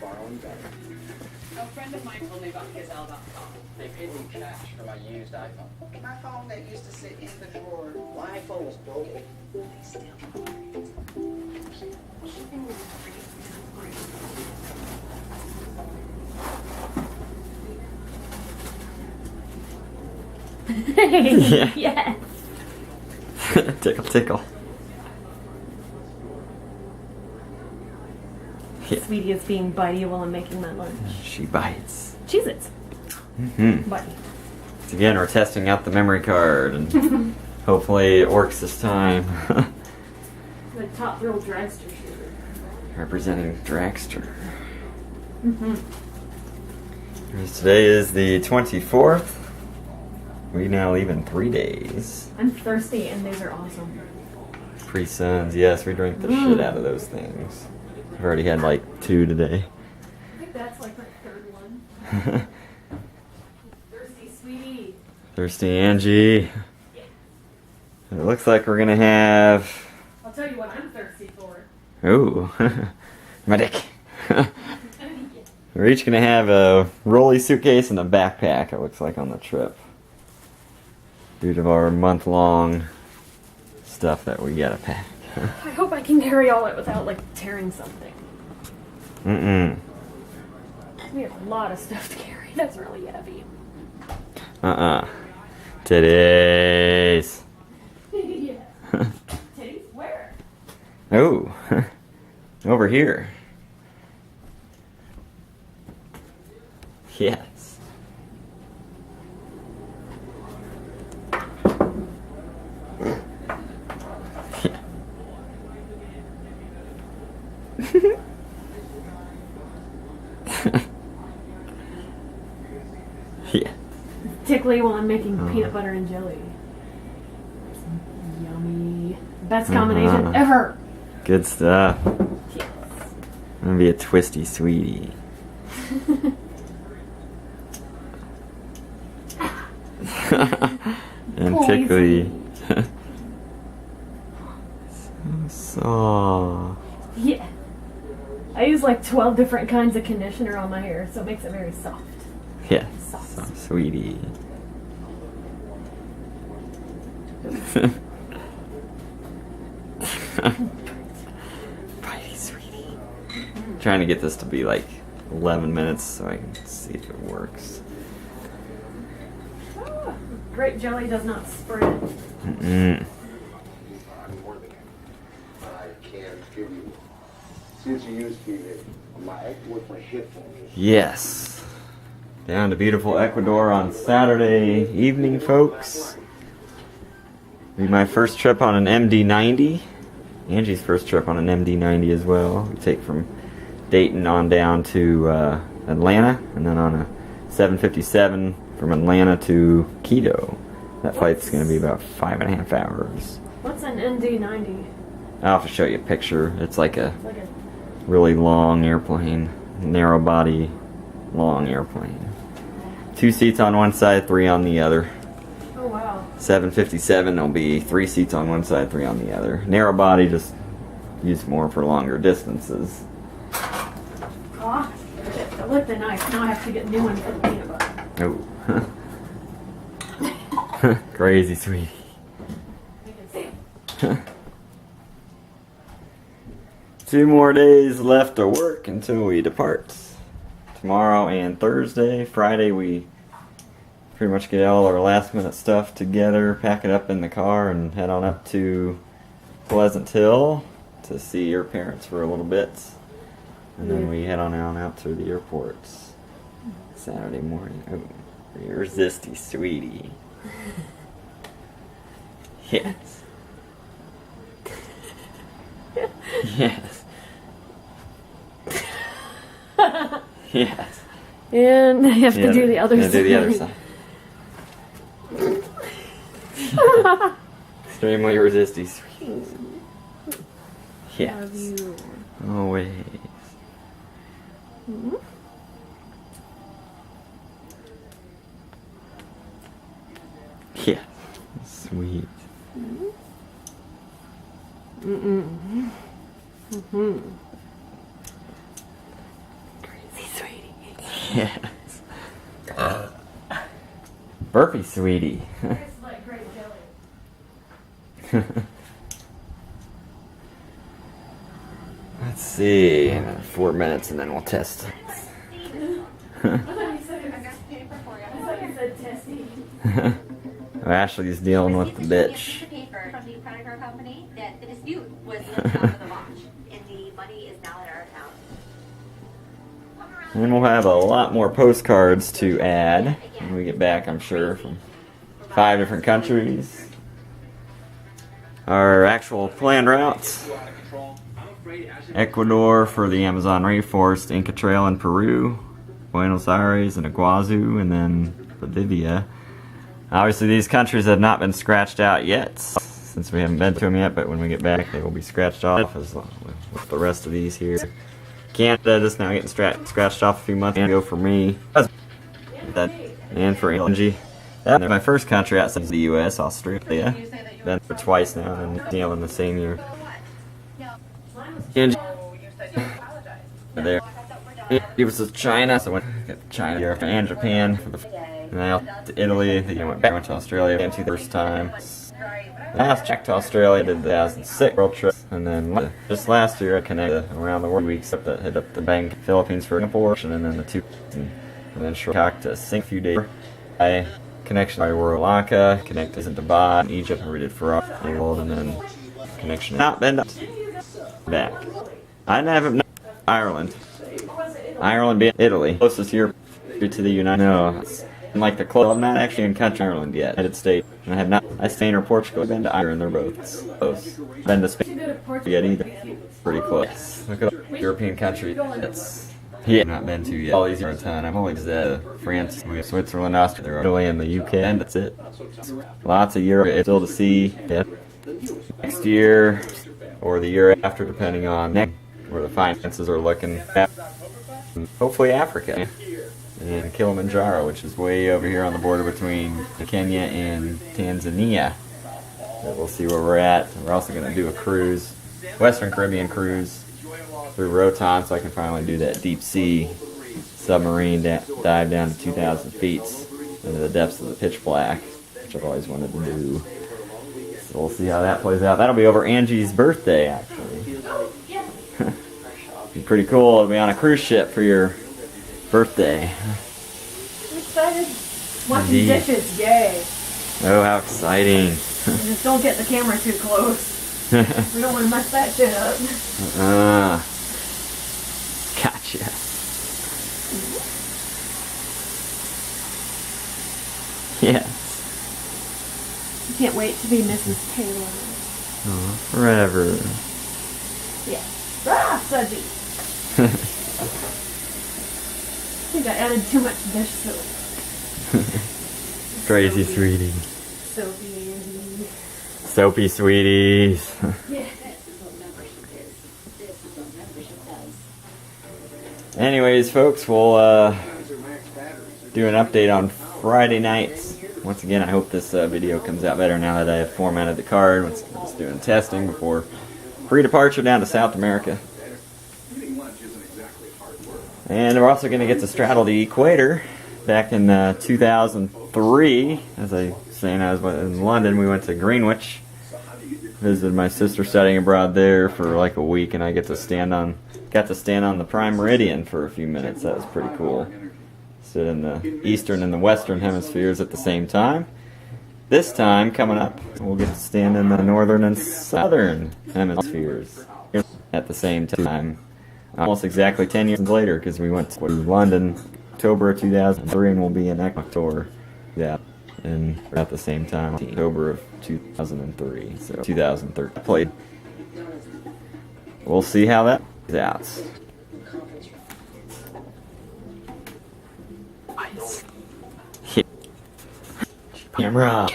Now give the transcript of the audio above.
borrowing better. A friend of mine told me about Gazelle.com. They paid me cash for my used iPhone. My phone that used to sit in the drawer. My iPhone is broken. They still Yeah. Yes. Tickle, tickle. Yeah. Sweetie is being bitey while I'm making my lunch. She bites. Cheez-Its. Mm-hmm. Bitey. So again, we're testing out the memory card, and hopefully it works this time. The Top Thrill Dragster shooter. Representing Dragster. Mm-hmm. Today is the 24th. We now leave in 3 days. I'm thirsty and these are awesome. Pre-Suns, yes, we drank the shit out of those things. I've already had like 2 today. I think that's like my third one. Thirsty, sweetie. Thirsty Angie. It looks like we're gonna have. I'll tell you what I'm thirsty for. Ooh, my dick. We're each gonna have a rolly suitcase and a backpack, it looks like, on the trip. Due to our month-long stuff that we gotta pack. I hope I can carry all it without like tearing something. Mm-mm. We have a lot of stuff to carry. That's really heavy. Titties. Yeah. Titties? Where? Oh, over here. Yes. Yeah. Tickly while I'm making peanut butter and jelly. Yummy. Best combination ever. Good stuff. Yes. I'm gonna be a twisty sweetie. And tickly. So soft. Yeah. I use like 12 different kinds of conditioner on my hair, so it makes it very soft. Yeah. Soft. So sweetie. Bitey sweetie. Trying to get this to be like 11 minutes so I can see if it works. Ah, grape jelly does not spread. Mm-mm. I'm working. I can't give you. Since you used to be there, my ex with my headphones. Yes. Down to beautiful Ecuador on Saturday evening, folks. Be my first trip on an MD-90. Angie's first trip on an MD-90 as well. We take from Dayton on down to Atlanta, and then on a 757 from Atlanta to Quito. That flight's going to be about 5.5 hours. What's an ND90? I'll have to show you a picture. It's like a It's like a really long airplane, narrow body, long airplane. 2 seats on one side, 3 on the other. oh wow. 757 will be 3 seats on one side, 3 on the other. Narrow body, just used more for longer distances. Ah, I licked the knife. Now I have to get a new one for the peanut butter. Oh. Crazy sweetie. I can see. 2 more days left to work until we depart. Tomorrow and Thursday. Friday we pretty much get all our last minute stuff together, pack it up in the car, and head on up to Pleasant Hill to see your parents for a little bit. And then we head on out to the airport Saturday morning. Oh, you're zesty, sweetie. Yes. Yes. Yes. And I have to do the other side. Do the other side. Extremely resisty, sweet. Yes. Love you. Always. Mm-hmm. Yeah. Sweet. Mm-mm. Mm-hmm. Crazy Yes. Burpee, sweetie. It's like grape jelly. Let's see. 4 minutes and then we'll test. I thought you said testy. Ashley's dealing with the bitch. Paper from the credit card company that the dispute was the account of the watch, and the money is now in our account. And we'll have a lot more postcards to add when we get back, I'm sure, from 5 different countries. Our actual planned routes: Ecuador for the Amazon rainforest, Inca Trail in Peru, Buenos Aires and Iguazu, and then Bolivia. Obviously these countries have not been scratched out yet, since we haven't been to them yet, but when we get back they will be scratched off as with the rest of these here. Canada just now getting scratched off a few months ago for me. And for Angie. That's my first country outside the US, Australia. Been for twice now, and New Zealand the same year. Angie. There. It was China, so I went to China, Europe, and Japan for the. And I went to Italy. Then I went back to Australia again the first time. Last checked to Australia, did the 2006 world trip, and then just last year I connected around the world weeks up hit up the Bang Philippines for Singapore, and then the 2, and then Sri to sing a few days. I connection by Sri Lanka, connected to Dubai, Egypt, and we did for the world, and then connection not been back. I haven't Ireland. Ireland being Italy, closest Europe to the United. No, I'm like the close. I'm not actually in country Ireland yet. United States. And I have not. Spain or Portugal. I've been to Ireland. They're both close. Been to Spain yet either. Pretty close. Look at European country. That's not been to yet. All these are a ton. I'm always France, Switzerland, Austria, Italy, and the UK. And that's it. Lots of Europe still to see. Yeah. Next year or the year after, depending on where the finances are looking. Hopefully Africa. And Kilimanjaro, which is way over here on the border between Kenya and Tanzania. But we'll see where we're at. We're also going to do a cruise, Western Caribbean cruise, through Roatan, so I can finally do that deep sea submarine dive down to 2,000 feet into the depths of the pitch black, which I've always wanted to do. So we'll see how that plays out. That'll be over Angie's birthday, actually. Be pretty cool to be on a cruise ship for your birthday. I'm excited. Washing Indeed. dishes, yay. Oh, how exciting. Just don't get the camera too close. We don't want to mess that shit up. Gotcha. Yes. Can't wait to be Mrs. Taylor. Forever. Yeah. Ah, Fuzzy. I think I added too much dish soap. Crazy sweetie. Soapy Angie. Soapy sweeties. Yeah. Anyways, folks, we'll do an update on Friday nights. Once again, I hope this video comes out better now that I have formatted the card. I'm just doing testing before pre-departure down to South America. And we're also going to get to straddle the equator. Back in 2003, as I was saying, I was in London. We went to Greenwich, visited my sister studying abroad there for like a week, and I got to stand on the Prime Meridian for a few minutes. That was pretty cool. Stood in the eastern and the western hemispheres at the same time. This time, coming up, we'll get to stand in the northern and southern hemispheres at the same time. Almost exactly 10 years later, because we went to London October of 2003, and we'll be in Ecuador, yeah, and at the same time, October of 2003, so 2013. Played. We'll see how that plays out. Camera.